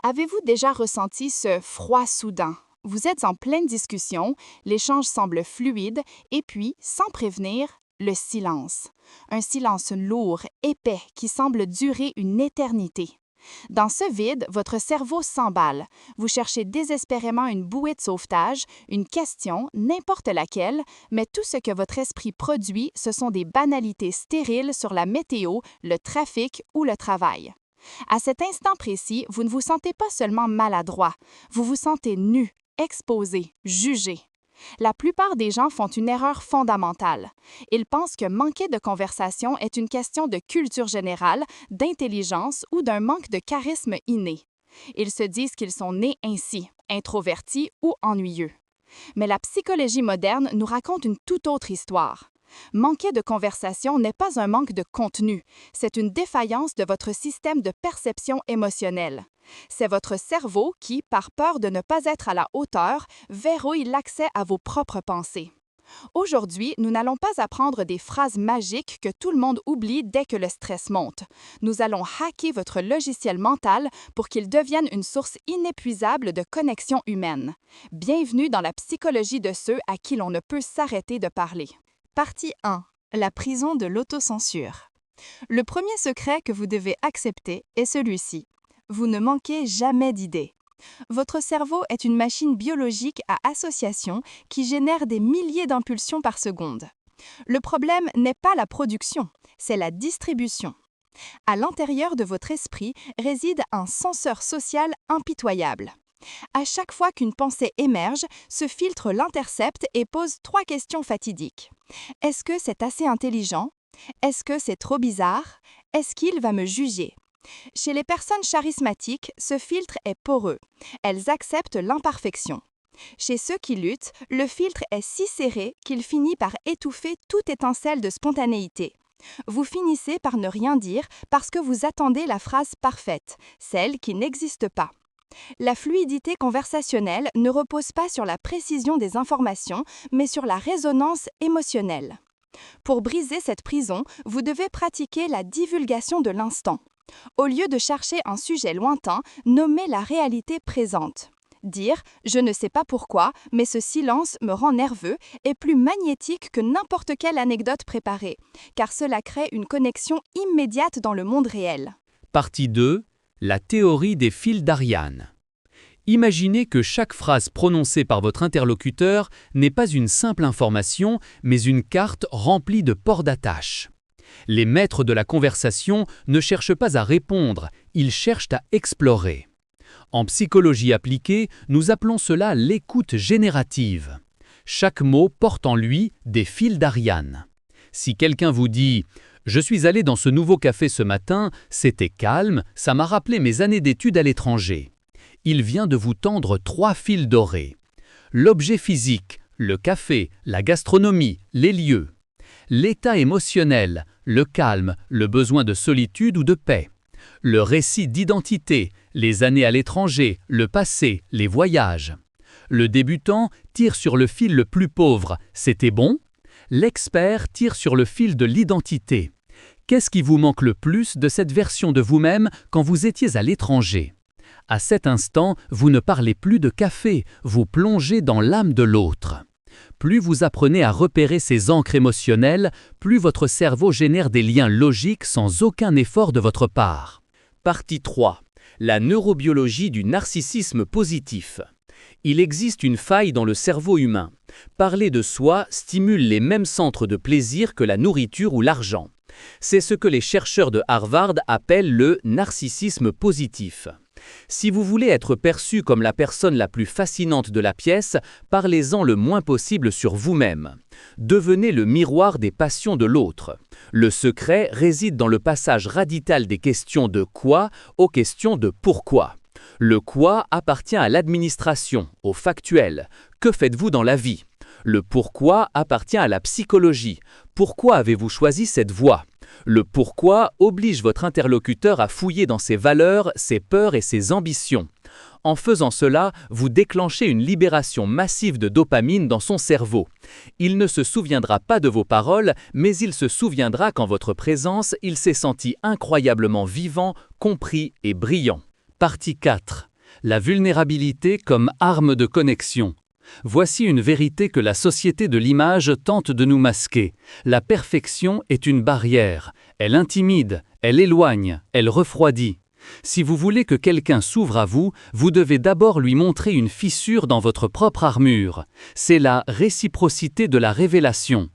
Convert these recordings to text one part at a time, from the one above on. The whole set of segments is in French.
Avez-vous déjà ressenti ce froid soudain? Vous êtes en pleine discussion, l'échange semble fluide, et puis, sans prévenir, le silence. Un silence lourd, épais, qui semble durer une éternité. Dans ce vide, votre cerveau s'emballe. Vous cherchez désespérément une bouée de sauvetage, une question, n'importe laquelle, mais tout ce que votre esprit produit, ce sont des banalités stériles sur la météo, le trafic ou le travail. À cet instant précis, vous ne vous sentez pas seulement maladroit, vous vous sentez nu, exposé, jugé. La plupart des gens font une erreur fondamentale. Ils pensent que manquer de conversation est une question de culture générale, d'intelligence ou d'un manque de charisme inné. Ils se disent qu'ils sont nés ainsi, introvertis ou ennuyeux. Mais la psychologie moderne nous raconte une toute autre histoire. Manquer de conversation n'est pas un manque de contenu, c'est une défaillance de votre système de perception émotionnelle. C'est votre cerveau qui, par peur de ne pas être à la hauteur, verrouille l'accès à vos propres pensées. Aujourd'hui, nous n'allons pas apprendre des phrases magiques que tout le monde oublie dès que le stress monte. Nous allons hacker votre logiciel mental pour qu'il devienne une source inépuisable de connexions humaines. Bienvenue dans la psychologie de ceux à qui l'on ne peut s'arrêter de parler. Partie 1. La prison de l'autocensure. Le premier secret que vous devez accepter est celui-ci. Vous ne manquez jamais d'idées. Votre cerveau est une machine biologique à association qui génère des milliers d'impulsions par seconde. Le problème n'est pas la production, c'est la distribution. À l'intérieur de votre esprit réside un censeur social impitoyable. À chaque fois qu'une pensée émerge, ce filtre l'intercepte et pose 3 questions fatidiques. Est-ce que c'est assez intelligent? Est-ce que c'est trop bizarre? Est-ce qu'il va me juger? Chez les personnes charismatiques, ce filtre est poreux. Elles acceptent l'imperfection. Chez ceux qui luttent, le filtre est si serré qu'il finit par étouffer toute étincelle de spontanéité. Vous finissez par ne rien dire parce que vous attendez la phrase parfaite, celle qui n'existe pas. La fluidité conversationnelle ne repose pas sur la précision des informations, mais sur la résonance émotionnelle. Pour briser cette prison, vous devez pratiquer la divulgation de l'instant. Au lieu de chercher un sujet lointain, nommez la réalité présente. Dire « je ne sais pas pourquoi, mais ce silence me rend nerveux » est plus magnétique que n'importe quelle anecdote préparée, car cela crée une connexion immédiate dans le monde réel. Partie 2. La théorie des fils d'Ariane. Imaginez que chaque phrase prononcée par votre interlocuteur n'est pas une simple information, mais une carte remplie de ports d'attache. Les maîtres de la conversation ne cherchent pas à répondre, ils cherchent à explorer. En psychologie appliquée, nous appelons cela l'écoute générative. Chaque mot porte en lui des fils d'Ariane. Si quelqu'un vous dit « Je suis allé dans ce nouveau café ce matin, c'était calme, ça m'a rappelé mes années d'études à l'étranger », il vient de vous tendre 3 fils dorés. L'objet physique, le café, la gastronomie, les lieux. L'état émotionnel, le calme, le besoin de solitude ou de paix. Le récit d'identité, les années à l'étranger, le passé, les voyages. Le débutant tire sur le fil le plus pauvre, c'était bon? L'expert tire sur le fil de l'identité. Qu'est-ce qui vous manque le plus de cette version de vous-même quand vous étiez à l'étranger? À cet instant, vous ne parlez plus de café, vous plongez dans l'âme de l'autre. Plus vous apprenez à repérer ces ancres émotionnelles, plus votre cerveau génère des liens logiques sans aucun effort de votre part. Partie 3. La neurobiologie du narcissisme positif. Il existe une faille dans le cerveau humain. Parler de soi stimule les mêmes centres de plaisir que la nourriture ou l'argent. C'est ce que les chercheurs de Harvard appellent le narcissisme positif. Si vous voulez être perçu comme la personne la plus fascinante de la pièce, parlez-en le moins possible sur vous-même. Devenez le miroir des passions de l'autre. Le secret réside dans le passage radical des questions de quoi aux questions de pourquoi. Le quoi appartient à l'administration, au factuel. Que faites-vous dans la vie? Le pourquoi appartient à la psychologie. Pourquoi avez-vous choisi cette voie? Le pourquoi oblige votre interlocuteur à fouiller dans ses valeurs, ses peurs et ses ambitions. En faisant cela, vous déclenchez une libération massive de dopamine dans son cerveau. Il ne se souviendra pas de vos paroles, mais il se souviendra qu'en votre présence, il s'est senti incroyablement vivant, compris et brillant. Partie 4. La vulnérabilité comme arme de connexion. Voici une vérité que la société de l'image tente de nous masquer. La perfection est une barrière. Elle intimide, elle éloigne, elle refroidit. Si vous voulez que quelqu'un s'ouvre à vous, vous devez d'abord lui montrer une fissure dans votre propre armure. C'est la réciprocité de la révélation.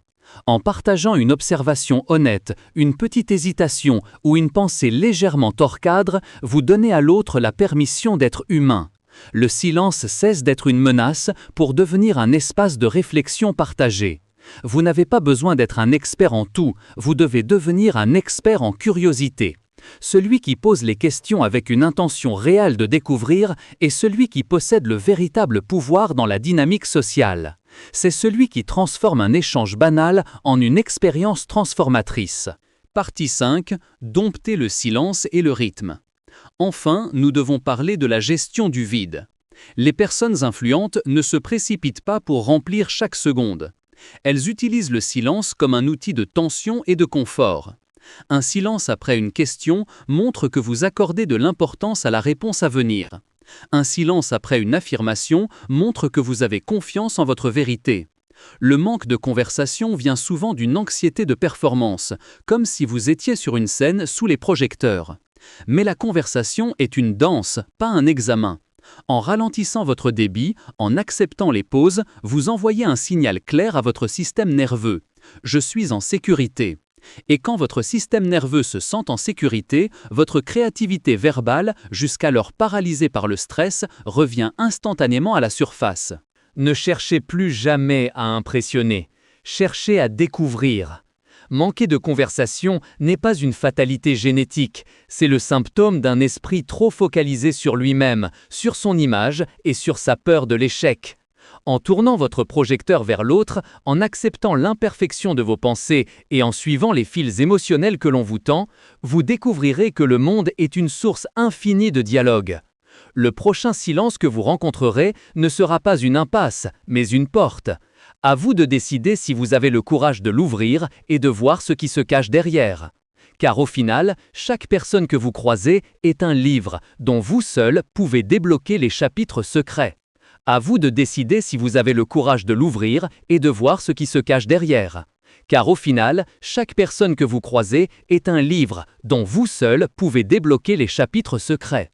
En partageant une observation honnête, une petite hésitation ou une pensée légèrement hors cadre, vous donnez à l'autre la permission d'être humain. Le silence cesse d'être une menace pour devenir un espace de réflexion partagée. Vous n'avez pas besoin d'être un expert en tout, vous devez devenir un expert en curiosité. Celui qui pose les questions avec une intention réelle de découvrir est celui qui possède le véritable pouvoir dans la dynamique sociale. C'est celui qui transforme un échange banal en une expérience transformatrice. Partie 5. Dompter le silence et le rythme. Enfin, nous devons parler de la gestion du vide. Les personnes influentes ne se précipitent pas pour remplir chaque seconde. Elles utilisent le silence comme un outil de tension et de confort. Un silence après une question montre que vous accordez de l'importance à la réponse à venir. Un silence après une affirmation montre que vous avez confiance en votre vérité. Le manque de conversation vient souvent d'une anxiété de performance, comme si vous étiez sur une scène sous les projecteurs. Mais la conversation est une danse, pas un examen. En ralentissant votre débit, en acceptant les pauses, vous envoyez un signal clair à votre système nerveux. Je suis en sécurité. Et quand votre système nerveux se sent en sécurité, votre créativité verbale, jusqu'alors paralysée par le stress, revient instantanément à la surface. Ne cherchez plus jamais à impressionner, cherchez à découvrir. Manquer de conversation n'est pas une fatalité génétique, c'est le symptôme d'un esprit trop focalisé sur lui-même, sur son image et sur sa peur de l'échec. En tournant votre projecteur vers l'autre, en acceptant l'imperfection de vos pensées et en suivant les fils émotionnels que l'on vous tend, vous découvrirez que le monde est une source infinie de dialogue. Le prochain silence que vous rencontrerez ne sera pas une impasse, mais une porte. À vous de décider si vous avez le courage de l'ouvrir et de voir ce qui se cache derrière. Car au final, chaque personne que vous croisez est un livre dont vous seul pouvez débloquer les chapitres secrets. À vous de décider si vous avez le courage de l'ouvrir et de voir ce qui se cache derrière. Car au final, chaque personne que vous croisez est un livre dont vous seul pouvez débloquer les chapitres secrets.